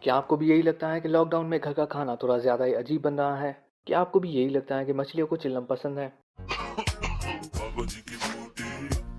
क्या आपको भी यही लगता है कि लॉकडाउन में घर का खाना थोड़ा ज़्यादा ही अजीब बन रहा है? क्या आपको भी यही लगता है कि मछलियों को चिल्लम पसंद है?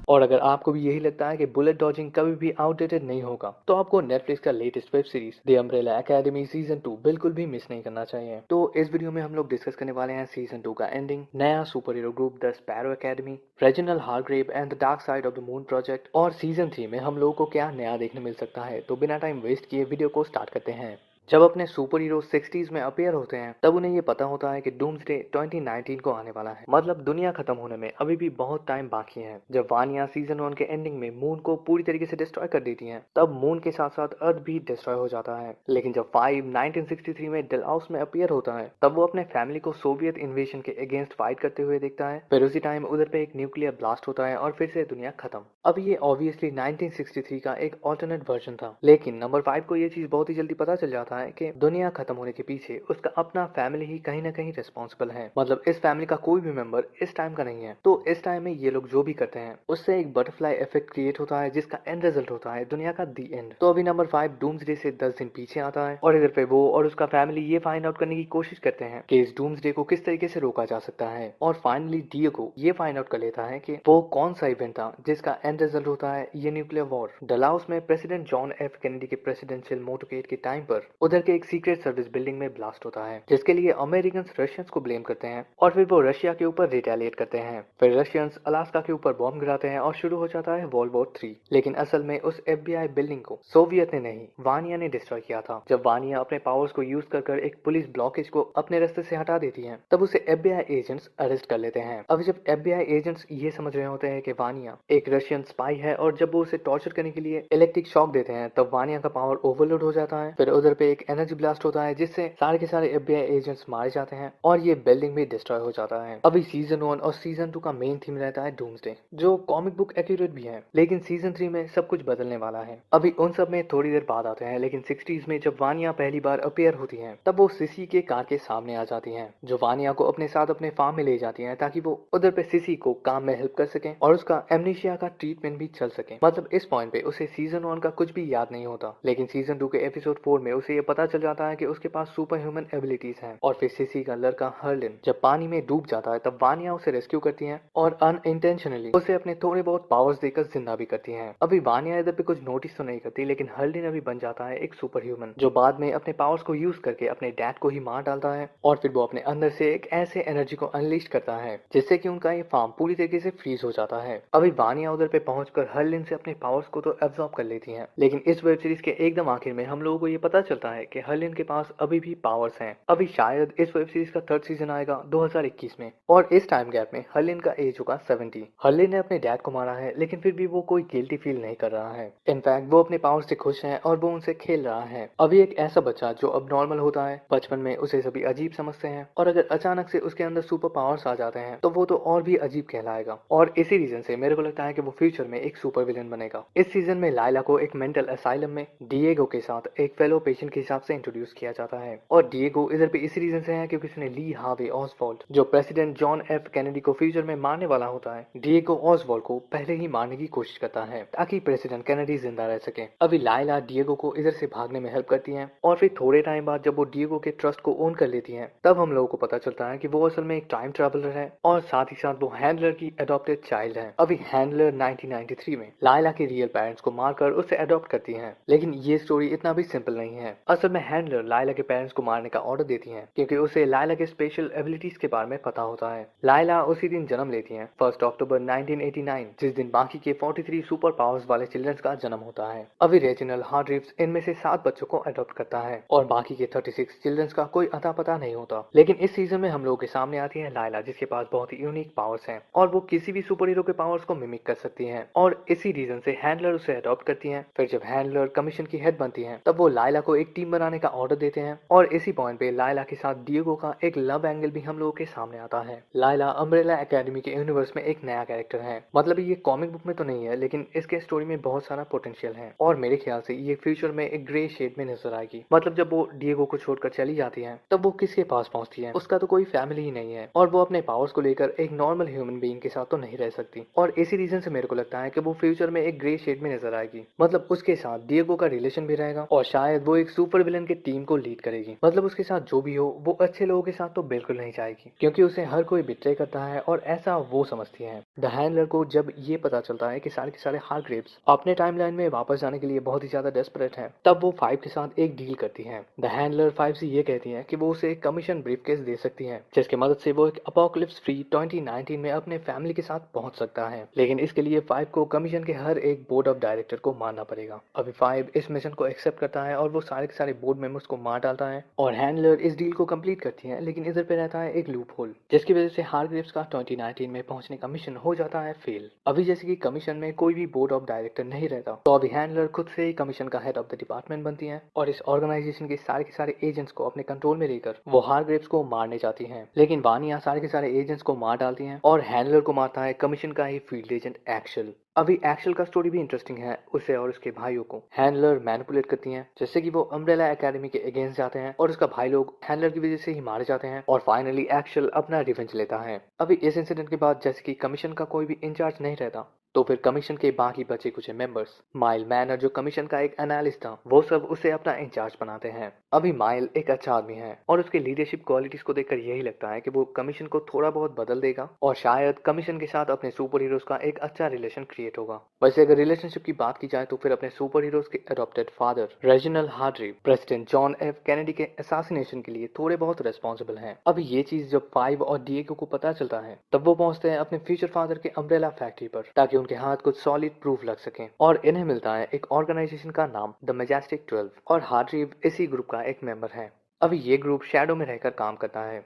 और अगर आपको भी यही लगता है कि बुलेट डॉजिंग कभी भी आउटडेटेड नहीं होगा, तो आपको नेटफ्लिक्स का latest web series the Umbrella academy season 2 बिल्कुल भी मिस नहीं करना चाहिए। तो इस वीडियो में हम लोग डिस्कस करने वाले हैं सीजन 2 का एंडिंग, नया super hero group the sparrow academy, regional Hargrave and the dark side of the moon project, और सीजन 3 में हम लोगों को क्या नया देखने मिल सकता है। तो बिना टाइम वेस्ट किए वीडियो को स्टार्ट करते हैं। जब अपने सुपर हीरो 60s में अपीयर होते हैं, तब उन्हें ये पता होता है कि डूम्सडे 2019 को आने वाला है, मतलब दुनिया खत्म होने में अभी भी बहुत टाइम बाकी है। जब वानिया सीजन 1 के एंडिंग में मून को पूरी तरीके से डिस्ट्रॉय कर देती हैं, तब मून के साथ साथ अर्थ भी डिस्ट्रॉय हो जाता है। लेकिन जब 5 1963 में डलहाउस में अपीयर होता है, तब वो अपने फैमिली को सोवियत इन्वेशन के अगेंस्ट फाइट करते हुए देखता है। फिर उसी टाइम उधर पे एक न्यूक्लियर ब्लास्ट होता है और फिर से दुनिया खत्म। अब ये ऑब्वियसली 1963 का एक ऑल्टरनेट वर्जन था, लेकिन नंबर 5 को ये चीज बहुत ही जल्दी पता चल जाता है कि दुनिया खत्म होने के पीछे उसका अपना फैमिली ही कहीं ना कहीं रिस्पॉन्सिबल है। मतलब इस फैमिली का कोई भी मेंबर इस टाइम का नहीं है। तो इस टाइम में ये लोग जो भी करते हैं, उससे एक बटरफ्लाई इफेक्ट क्रिएट होता है, जिसका एंड रिजल्ट होता है दुनिया का दी एंड। तो अभी नंबर 5 डूम्सडे से 10 दिन पीछे आता है, और इधर पे वो और उसका फैमिली ये फाइंड आउट करने की कोशिश करते हैं कि इस डूम्सडे को किस तरीके से रोका जा सकता है। और फाइनली डिएगो ये फाइंड आउट कर लेता है कि वो कौन सा इवेंट था जिसका एंड रिजल्ट होता है ये न्यूक्लियर वॉर। डलाउस में प्रेसिडेंट जॉन एफ कैनेडी के प्रेसिडेंशियल मोटोकेट के टाइम पर उधर के एक सीक्रेट सर्विस बिल्डिंग में ब्लास्ट होता है, जिसके लिए अमेरिकन रशियंस को ब्लेम करते हैं, और फिर वो रशिया के ऊपर रिटेलिएट करते हैं। फिर रशियंस अलास्का के ऊपर बॉम्ब गिराते हैं और शुरू हो जाता है वर्ल्ड वॉर 3। लेकिन असल में उस एफबीआई बिल्डिंग को सोवियत ने नहीं, वानिया ने डिस्ट्रॉय किया था। जब वानिया अपने पावर्स को यूज कर एक पुलिस ब्लॉकेज को अपने रास्ते से हटा देती है, तब उसे एफबीआई एजेंट्स अरेस्ट कर लेते हैं। अब जब एफबीआई एजेंट्स ये समझ रहे होते हैं कि वानिया एक रशियन स्पाई है, और जब वो उसे टॉर्चर करने के लिए इलेक्ट्रिक शॉक देते हैं, तब वानिया का पावर ओवरलोड हो जाता है। फिर उधर पे एक एनर्जी ब्लास्ट होता है, जिससे सारे के सारे एफबीआई एजेंट्स मारे जाते हैं और ये बिल्डिंग भी डिस्ट्रॉय हो जाता है। अभी सीजन 1 और सीजन 2 का मेन थीम रहता है डूम्सडे, जो कॉमिक बुक एक्यूरेट भी है, लेकिन सीजन 3 में सब कुछ बदलने वाला है। अभी उन सब में थोड़ी देर बाद आते हैं, लेकिन 60s में जब वानिया पहली बार अपीयर होती है, तब वो सिसी के कार के सामने आ जाती है, जो वानिया को अपने साथ अपने फार्म में ले जाती है, ताकि वो उधर पे सिसी को काम में हेल्प कर सके और उसका एमनीशिया का ट्रीटमेंट भी चल सके। मतलब इस पॉइंट पे उसे सीजन 1 का कुछ भी याद नहीं होता, लेकिन सीजन 2 के एपिसोड 4 में उसे ये पता चल जाता है कि उसके पास सुपर ह्यूमन एबिलिटीज हैं। और फिर सिसी का लड़का हर्लिन जब पानी में डूब जाता है, तब वानिया उसे रेस्क्यू करती है और अनइंटेंशनली उसे अपने थोड़े बहुत पावर्स देकर जिंदा भी करती है। अभी वानिया इधर पे कुछ नोटिस तो नहीं करती, लेकिन हर्लिन अभी बन जाता है एक सुपर ह्यूमन, जो बाद में अपने पावर्स को यूज करके अपने डैड को ही मार डालता है, और फिर वो अपने अंदर से एक ऐसे एनर्जी को अनलिस्ट करता है, जिससे कि उनका ये फार्म पूरी तरीके से फ्रीज हो जाता है। अभी वानिया उधर पे पहुंचकर हर्लिन से अपने पावर्स को तो एब्जॉर्ब कर लेती है, लेकिन इस वेब सीरीज के एकदम आखिर में हम लोगों को ये पता चलता है कि हर्लिन के पास अभी भी पावर्स हैं। अभी शायद इस वेब सीरीज का थर्ड सीजन आएगा 2021 में, और इस टाइम गैप में हर्लिन का एज होगा 70। हर्लिन ने अपने डैड को मारा है, लेकिन फिर भी वो कोई गिल्टी फील नहीं कर रहा है। इनफैक्ट वो अपने पावर्स से खुश है और वो उनसे खेल रहा है। अभी एक ऐसा बच्चा जो अब नॉर्मल होता है, बचपन में उसे सभी अजीब समझते हैं, और अगर अचानक से उसके अंदर सुपर पावर्स आ जाते हैं, तो वो तो और भी अजीब कहलाएगा। और इसी रीजन से मेरे को लगता है कि वो फ्यूचर में एक सुपर विलन बनेगा। इस सीजन में लाइला को एक मेंटल असाइलम में डिएगो के साथ एक फेलो पेशेंट के हिसाब से इंट्रोड्यूस किया जाता है, और डिएगो इधर पे इसी रीजन से है क्योंकि उसने ली हार्वे ऑसवाल्ड, जो प्रेसिडेंट जॉन एफ कैनेडी को फ्यूचर में मारने वाला होता है, डिएगो ऑसवाल्ड को पहले ही मारने की कोशिश करता है, ताकि प्रेसिडेंट कैनेडी जिंदा रह सके। अभी लाइला डिएगो को इधर से भागने में हेल्प करती है, और फिर थोड़े टाइम बाद जब वो डिएगो के ट्रस्ट को ओन कर लेती है, तब हम लोगों को पता चलता है कि वो असल में एक टाइम ट्रैवलर है, और साथ ही साथ वो हैंडलर की अडॉप्टेड चाइल्ड है। अभी हैंडलर 1993 में लाइला के रियल पेरेंट्स को मारकर उसे अडॉप्ट करती है, लेकिन ये स्टोरी इतना भी सिंपल नहीं है। असल में हैंडलर लाइला के पेरेंट्स को मारने का ऑर्डर देती है, क्योंकि उसे लाइला के स्पेशल एबिलिटीज के बारे में पता होता है। लाइला उसी दिन जन्म लेती है, 1 अक्टूबर 1989, जिस दिन बाकी के 43 सुपर पावर्स वाले चिल्ड्रंस का जन्म होता है। अभी रेजिनल हार्ग्रीव्स इनमें से 7 बच्चों को अडॉप्ट करता है, और बाकी के 36 चिल्ड्रंस का कोई अता पता नहीं होता। लेकिन इस सीजन में हम लोगों के सामने आती है लाइला, जिसके पास बहुत ही यूनिक पावर्स हैं, और वो किसी भी सुपर हीरो के पावर्स को मिमिक कर सकती है, और इसी रीजन से हैंडलर उसे अडॉप्ट करती है। फिर जब हैंडलर कमीशन की हेड बनती है, तब वो लाइला को एक टीम बनाने का ऑर्डर देते हैं, और इसी पॉइंट पे लाइला के साथ डिएगो का एक लव एंगल भी हम लोगों के सामने आता है। लाइला अम्ब्रेला एकेडमी के यूनिवर्स में एक नया कैरेक्टर है, मतलब ये कॉमिक बुक में तो नहीं है, लेकिन इसके स्टोरी में बहुत सारा पोटेंशियल है, और मेरे ख्याल से ये फ्यूचर में एक ग्रे शेड में नजर आएगी। मतलब जब वो डिएगो को छोड़कर चली जाती है, तब वो किसके पास पहुंचती है? उसका तो कोई फैमिली ही नहीं है, और वो अपने पावर्स को लेकर एक नॉर्मल ह्यूमन बीइंग के साथ तो नहीं रह सकती, और इसी रीजन से मेरे को लगता है कि वो फ्यूचर में एक ग्रे शेड में नजर आएगी। मतलब उसके साथ डिएगो का रिलेशन भी रहेगा, और शायद वो एक सुपर सुपर विलन की टीम को लीड करेगी। मतलब उसके साथ जो भी हो वो अच्छे लोगों के साथ तो बिल्कुल नहीं जाएगी, क्योंकि उसे हर कोई बिट्रे करता है और ऐसा वो समझती है। द हैंडलर को जब ये पता चलता है कि सारे के सारे हार्ग्रीव्स अपने टाइमलाइन में वापस जाने के लिए बहुत ही ज्यादा डेस्परेट हैं, तब वो 5 के साथ एक डील करती है। द हैंडलर 5 से ये कहती है कि वो उसे एक कमीशन ब्रीफकेस दे सकती है, जिसकी मदद से वो एक अपोकलिप्स फ्री 2019 में अपने फैमिली के साथ पहुंच सकता है। लेकिन इसके लिए 5 को कमीशन के हर एक बोर्ड ऑफ डायरेक्टर को मारना पड़ेगा। अभी 5 इस मिशन को एक्सेप्ट करता है और वो सारे के सारे बोर्ड मेंबर्स को मार डालता है और हैंडलर इस डील को कंप्लीट करती है। लेकिन इधर पे रहता है एक लूप होल, जिसकी वजह से हार्ग्रीव्स का 2019 में पहुंचने का मिशन हो जाता है फेल। अभी जैसे कि कमीशन में कोई भी बोर्ड ऑफ डायरेक्टर नहीं रहता, तो अभी हैंडलर खुद से ही कमीशन का हेड ऑफ द डिपार्टमेंट बनती है और इस ऑर्गेनाइजेशन के सारे एजेंट्स को अपने कंट्रोल में लेकर वो हार्ग्रीव्स को मारने जाती हैं। लेकिन वानिया सारे के सारे एजेंट्स को मार डालती हैं और हैंडलर को मारता है कमीशन का ही फील्ड एजेंट एक्शल। अभी एक्शल का स्टोरी भी इंटरेस्टिंग है। उसे और उसके भाइयों को हैंडलर मैनिपुलेट करती हैं, जैसे कि वो अम्ब्रेला एकेडमी के अगेंस्ट जाते हैं और उसका भाई लोग हैंडलर की वजह से ही मारे जाते हैं और फाइनली एक्शल अपना रिवेंज लेता है। अभी इस इंसिडेंट के बाद जैसे कि कमीशन का कोई भी इंचार्ज नहीं रहता, तो फिर कमीशन के बाकी बचे कुछ मेंबर्स, माइल मैनर जो कमीशन का एक एनालिस्ट था, वो सब उसे अपना इंचार्ज बनाते हैं। अभी माइल एक अच्छा आदमी है और उसके लीडरशिप क्वालिटीज को देखकर यही लगता है कि वो कमीशन को थोड़ा बहुत बदल देगा और शायद कमीशन के साथ अपने सुपर हीरोज का एक अच्छा रिलेशन क्रिएट होगा। वैसे अगर रिलेशनशिप की बात की जाए तो फिर अपने सुपर हीरोज के adopted father Reginald Hargreeves president John F Kennedy के असैसिनेशन के लिए थोड़े बहुत रेस्पॉन्सिबल हैं। अभी ये चीज जब 5 और डिएगो को पता चलता है, तब वो पहुंचते हैं अपने फ्यूचर फादर के अम्ब्रेला फैक्ट्री पर, ताकि उनके हाथ कुछ सॉलिड प्रूफ लग सके। और इन्हें मिलता है एक ऑर्गेनाइजेशन का नाम द मैजेस्टिक 12 और हार्ड्रीव इसी ग्रुप का एक मेंबर है। अभी ये ग्रुप शैडो में रहकर काम करता है।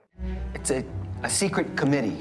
It's a secret committee.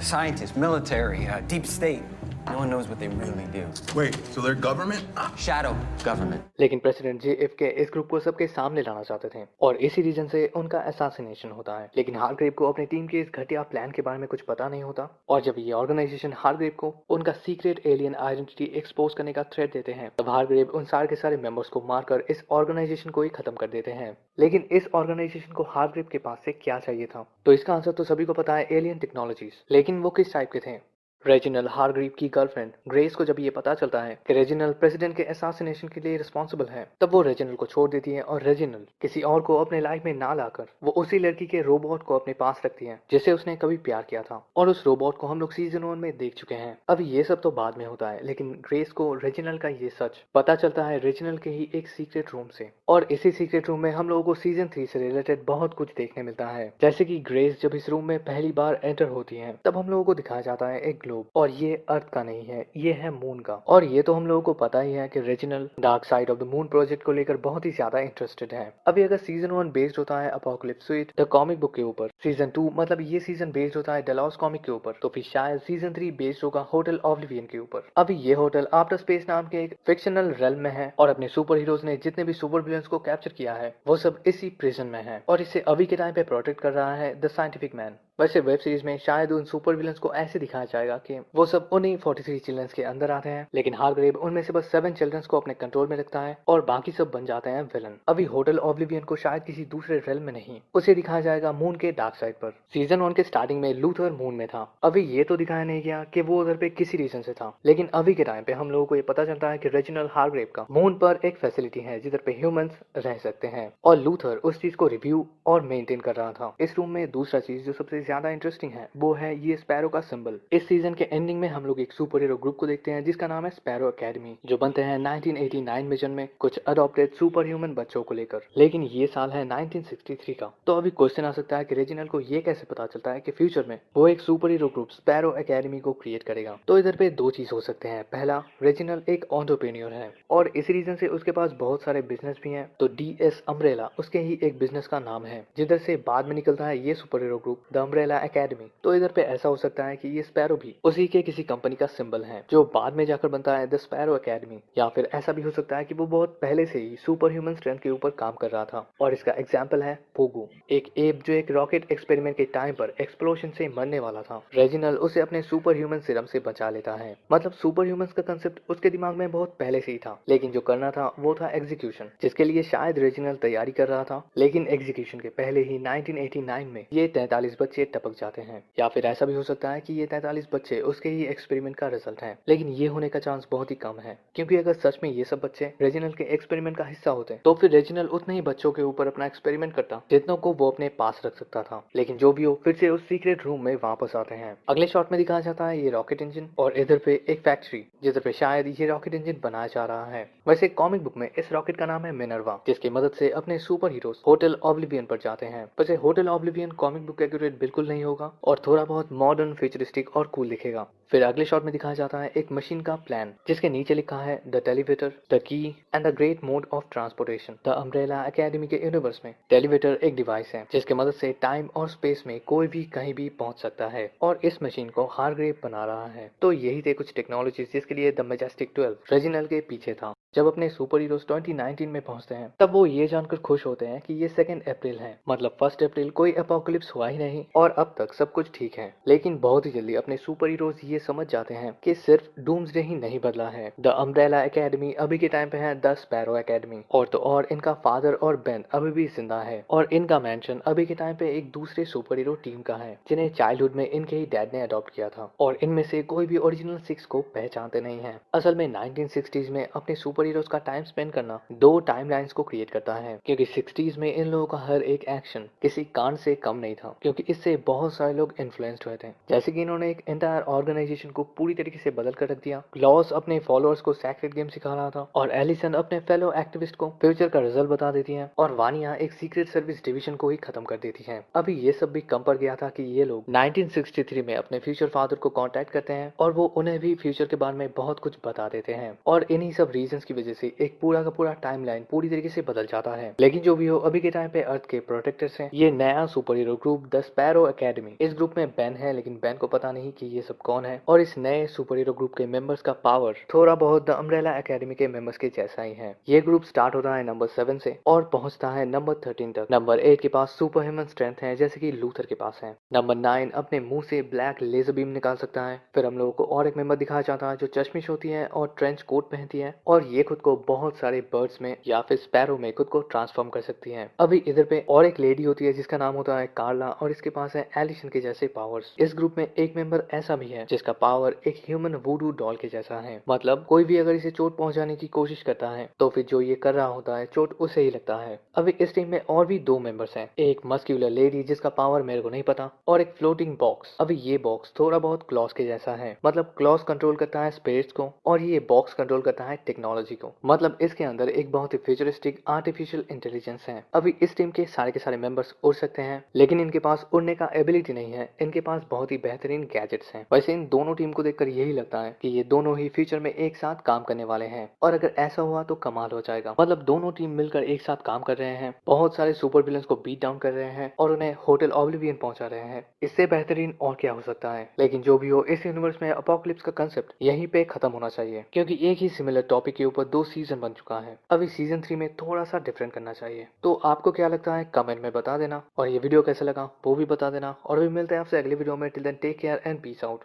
Scientists, military, deep state. No one knows what they really do. Wait, so they're government? Shadow government. लेकिन प्रेसिडेंट JFK इस ग्रुप को सबके सामने लाना चाहते थे और इसी रीजन से उनका असैसिनेशन होता है। लेकिन हार्ग्रीव को अपनी टीम के इस घटिया प्लान के बारे में कुछ पता नहीं होता और जब ये ऑर्गेनाइजेशन हार्ग्रीव को उनका सीक्रेट एलियन आइडेंटिटी एक्सपोज करने का थ्रेट देते हैं, तब हार्ग्रीव उन सारे के सारे मेंबर्स को मारकर इस ऑर्गेनाइजेशन को ही खत्म कर देते हैं। लेकिन इस ऑर्गेनाइजेशन को हार्ग्रीव के पास से क्या चाहिए था? तो इसका आंसर तो सभी को पता है, एलियन टेक्नोलॉजीज। लेकिन वो किस टाइप के थे? रेजिनल हार्ग्रीव की गर्लफ्रेंड ग्रेस को जब ये पता चलता है कि रेजिनल प्रेसिडेंट के असैसिनेशन के लिए रिस्पॉन्सिबल है, तब वो रेजिनल को छोड़ देती है और रेजिनल किसी और को अपने लाइफ में ना लाकर वो उसी लड़की के रोबोट को अपने पास रखती है जिसे उसने कभी प्यार किया था। और उस रोबोट को हम लोग सीजन 1 में देख चुके हैं। अभी ये सब तो बाद में होता है, लेकिन ग्रेस को रेजिनल का ये सच पता चलता है रेजिनल के ही एक सीक्रेट रूम से। और इसी सीक्रेट रूम में हम लोगों को सीजन 3 से रिलेटेड बहुत कुछ देखने मिलता है। जैसे कि ग्रेस जब इस रूम में पहली बार एंटर होती है, तब हम लोगों को दिखाया जाता है एक ग्लोब, और ये अर्थ का नहीं है, ये है मून का। और ये तो हम लोगों को पता ही है कि regional dark side of the moon project को लेकर बहुत ही ज्यादा इंटरेस्टेड है। अभी अगर सीजन 1 बेस्ड होता है apocalypse sweet the comic book के ऊपर, सीजन 2 मतलब ये सीजन बेस्ड होता है डेलॉस कॉमिक के ऊपर, तो फिर शायद सीजन 3 बेस्ड होगा होटल ऑब्लिवियन के ऊपर। अभी ये होटल आफ्टर स्पेस नाम के एक फिक्शनल रेल्म में है और अपने सुपर हीरोज ने जितने भी सुपर विलन्स को कैप्चर किया है, वो सब इसी प्रिजन में है और इसे अभी के टाइम पे प्रोटेक्ट कर रहा है द साइंटिफिक मैन। वैसे वेब सीरीज में शायद उन सुपर विलन्स को ऐसे दिखाया जाएगा कि वो सब उन्हीं 43 चिल्ड्रंस के अंदर आते हैं, लेकिन हार्ग्रीव उनमें से बस 7 चिल्ड्रंस को अपने कंट्रोल में रखता है और बाकी सब बन जाते हैं विलन। अभी होटल ऑब्लिवियन को शायद किसी दूसरे रेल में नहीं, उसे दिखाया जाएगा मून के डार्क साइड पर। सीजन 1 के स्टार्टिंग में लूथर मून में था। अभी ये तो दिखाया नहीं गया कि वो उधर पे किसी रीजन से था, लेकिन अभी के टाइम पे हम लोगों को ये पता चलता है कि रेजिनल हार्ग्रीव का मून पर एक फैसिलिटी है जिधर पे ह्यूमंस रह सकते हैं और लूथर उस चीज को रिव्यू और मेंटेन कर रहा था। इस रूम में दूसरा चीज जो सबसे ज्यादा इंटरेस्टिंग है वो है ये स्पैरो का सिंबल। इस सीजन के एंडिंग में हम लोग एक सुपर हीरो ग्रुप को देखते हैं जिसका नाम है स्पैरो एकेडमी, जो बनते हैं 1989 मिशन में कुछ अडॉप्टेड सुपर ह्यूमन बच्चों को लेकर। लेकिन ये साल है 1963 का। तो अभी क्वेश्चन आ सकता है कि रेजिनल को ये कैसे पता चलता है कि फ्यूचर में वो एक super hero group sparrow academy को क्रिएट करेगा? तो इधर पे दो चीज हो सकते हैं। पहला, रेजिनल एक एंटरप्रेन्योर है और इस रीजन से उसके पास बहुत सारे बिजनेस भी हैं, तो DS अम्ब्रेला उसके ही एक बिजनेस का नाम है, जिधर से बाद में निकलता है ये super hero group the Umbrella academy. तो इधर पे ऐसा हो सकता है कि ये स्पैरो भी उसी के किसी कंपनी का सिंबल है जो बाद में जाकर बनता है द स्पैरो एकेडमी। या फिर ऐसा भी हो सकता है कि वो बहुत पहले से ही सुपर ह्यूमन स्ट्रेंथ के ऊपर काम कर रहा था और इसका एग्जाम्पल है पोगो, एक एप जो एक रॉकेट एक्सपेरिमेंट के टाइम पर एक्सप्लोजन से मरने वाला था। रेजिनल उसे अपने सुपर ह्यूमन सीरम से बचा लेता है। मतलब सुपर ह्यूमंस का कंसेप्ट उसके दिमाग में बहुत पहले से ही था, लेकिन जो करना था वो था एग्जीक्यूशन, जिसके लिए शायद रेजिनल तैयारी कर रहा था। लेकिन एग्जीक्यूशन के पहले ही 1989 में ये 43 बच्चे नीचे टपक जाते हैं, या फिर ऐसा भी हो सकता है कि ये 43 बच्चे उसके ही एक्सपेरिमेंट का रिजल्ट हैं। लेकिन ये होने का चांस बहुत ही कम है, क्योंकि अगर सच में ये सब बच्चे रेजिनल के एक्सपेरिमेंट का हिस्सा होते तो फिर रेजिनल उतने ही बच्चों के ऊपर अपना एक्सपेरिमेंट करता जितनों को वो अपने पास रख सकता था। लेकिन जो भी हो, फिर से उस सीक्रेट रूम में वापस आते हैं। अगले शॉट में दिखाया जाता है ये रॉकेट इंजन और इधर पे एक फैक्ट्री जिधर पे शायद ये रॉकेट इंजन बनाया जा रहा है। वैसे कॉमिक बुक में इस रॉकेट का नाम है मिनर्वा, जिसकी मदद से अपने सुपर हीरोज होटल ऑब्लिवियन पर जाते हैं। वैसे hotel oblivion comic book accurate बिल्कुल नहीं होगा और थोड़ा बहुत मॉडर्न, फ्यूचरिस्टिक और कूल दिखेगा। फिर अगले शॉट में दिखाया जाता है एक मशीन का प्लान, जिसके नीचे लिखा है the televator, the key and the great mode of transportation. The Umbrella Academy के यूनिवर्स में टेलीवेटर एक डिवाइस है जिसकी मदद से टाइम और स्पेस में कोई भी कहीं भी पहुंच सकता है, और इस मशीन को हारग्रेव बना रहा है। तो यही थे कुछ टेक्नोलॉजीज जिसके लिए द मैजेस्टिक 12 रेजिनल के पीछे था। जब अपने सुपर हीरोज 2019 में पहुंचते हैं तब वो ये जानकर खुश होते हैं कि ये 2 अप्रैल है, मतलब 1 अप्रैल कोई अपोकलिप्स हुआ ही नहीं और अब तक सब कुछ ठीक है। लेकिन बहुत ही जल्दी अपने सुपर हीरोज ये समझ जाते हैं कि सिर्फ डूम्सडे ही नहीं बदला है, द अम्ब्रेला एकेडमी अभी के टाइम पे है द स्पैरो एकेडमी, और तो और इनका फादर और बेन अभी भी जिंदा है, और इनका मेंशन अभी के टाइम पे एक दूसरे सुपर हीरो टीम का है जिन्हें चाइल्डहुड में इनके ही डैड ने अडॉप्ट किया था, और इनमें से कोई भी ओरिजिनल 6 को पहचानते नहीं है। असल में 1960s में अपने सुपर हीरोज का टाइम स्पेंड करना 2 टाइमलाइंस को क्रिएट करता है, क्योंकि 60s में इन लोगों का हर एक एक्शन किसी कांड से कम नहीं था, क्योंकि इससे बहुत सारे लोग इन्फ्लुएंस्ड हुए थे। जैसे कि इन्होंने एक एंटायर ऑर्गेनाइजेशन को पूरी तरीके से बदल कर रख दिया, लॉस अपने फॉलोअर्स को सैक्रेड गेम सिखा रहा था, और एलिसन अपने फेलो एक्टिविस्ट को फ्यूचर का रिजल्ट बता देती है, और वानिया एक सीक्रेट सर्विस डिवीजन को ही खत्म कर देती है। अभी ये सब भी कम पड़ गया था कि ये लोग 1963 में अपने फ्यूचर फादर को कांटेक्ट करते हैं और वो उन्हें भी फ्यूचर के बारे में बहुत कुछ बता देते हैं, और इन्हीं सब रीजंस की वजह से एक पूरा का पूरा टाइमलाइन पूरी तरीके से बदल जाता है। लेकिन जो भी हो, अभी के टाइम पे अर्थ के प्रोटेक्टर्स हैं ये नया super hero group the sparrow academy. इस ग्रुप में बेन है, लेकिन बेन को पता नहीं कि ये सब कौन है, और इस नए सुपर हीरो ग्रुप के मेंबर्स का पावर थोड़ा बहुत द अम्ब्रेला एकेडमी के मेंबर्स के जैसा ही है। ये ग्रुप स्टार्ट होता है नंबर 7 से और पहुंचता है नंबर 13 तक। नंबर 8 के पास सुपर ह्यूमन स्ट्रेंथ है जैसे कि लूथर के पास है। नंबर 9 अपने मुंह से ब्लैक लेजर बीम निकाल सकता है। फिर हम लोगों को और एक मेंबर दिखाया जाता है जो चश्मिश होती है और ट्रेंच कोट पहनती है, और ये खुद को बहुत सारे बर्ड्स में या फिर स्पैरो में खुद को ट्रांसफॉर्म कर सकती है। अभी इधर पे और एक लेडी होती है जिसका नाम होता है कार्ला, और इसके पास है एलिसन के जैसे पावर्स। इस ग्रुप में एक मेंबर ऐसा भी है जिसका पावर एक ह्यूमन वूडू डॉल के जैसा है, मतलब कोई भी अगर इसे चोट पहुंचाने की कोशिश करता है तो फिर जो ये कर रहा होता है चोट उसे ही लगता है। अभी इस टीम में और भी 2 मेंबर्स हैं, एक मस्क्यूलर लेडी जिसका पावर मेरे को नहीं पता, और एक फ्लोटिंग बॉक्स। अभी ये बॉक्स थोड़ा बहुत क्लॉस के जैसा है, मतलब क्लॉस कंट्रोल करता है स्पिरिट्स को और ये बॉक्स कंट्रोल करता है टेक्नोलॉजी को, मतलब इसके अंदर एक बहुत ही फ्यूचरिस्टिक आर्टिफिशियल इंटेलिजेंस है। अभी इस टीम के सारे मेंबर्स उड़ सकते हैं, लेकिन इनके पास उड़ने का एबिलिटी नहीं है, इनके पास बहुत ही बेहतरीन गैजेट्स हैं। वैसे इन दोनों टीम को देखकर यही लगता है कि ये दोनों ही फ्यूचर में एक साथ काम करने वाले हैं, और अगर ऐसा हुआ तो कमाल हो जाएगा। मतलब दोनों टीम मिलकर एक साथ काम कर रहे हैं, बहुत सारे सुपर विलन्स को बीट डाउन कर रहे हैं और उन्हें होटल ऑब्लिवियन पहुंचा रहे हैं। इससे बेहतरीन और क्या हो सकता है। लेकिन जो भी हो, इस यूनिवर्स में अपोकलिप्स का कंसेप्ट यहीं पे खत्म होना चाहिए, क्योंकि एक ही सिमिलर टॉपिक के ऊपर 2 सीजन बन चुका है। अभी सीजन 3 में थोड़ा सा डिफरेंट करना चाहिए। तो आपको क्या लगता है कमेंट में बता देना, और ये वीडियो कैसा लगा वो भी बता देना, और भी मिलते हैं आपसे अगली वीडियो में। Till then take care and peace out.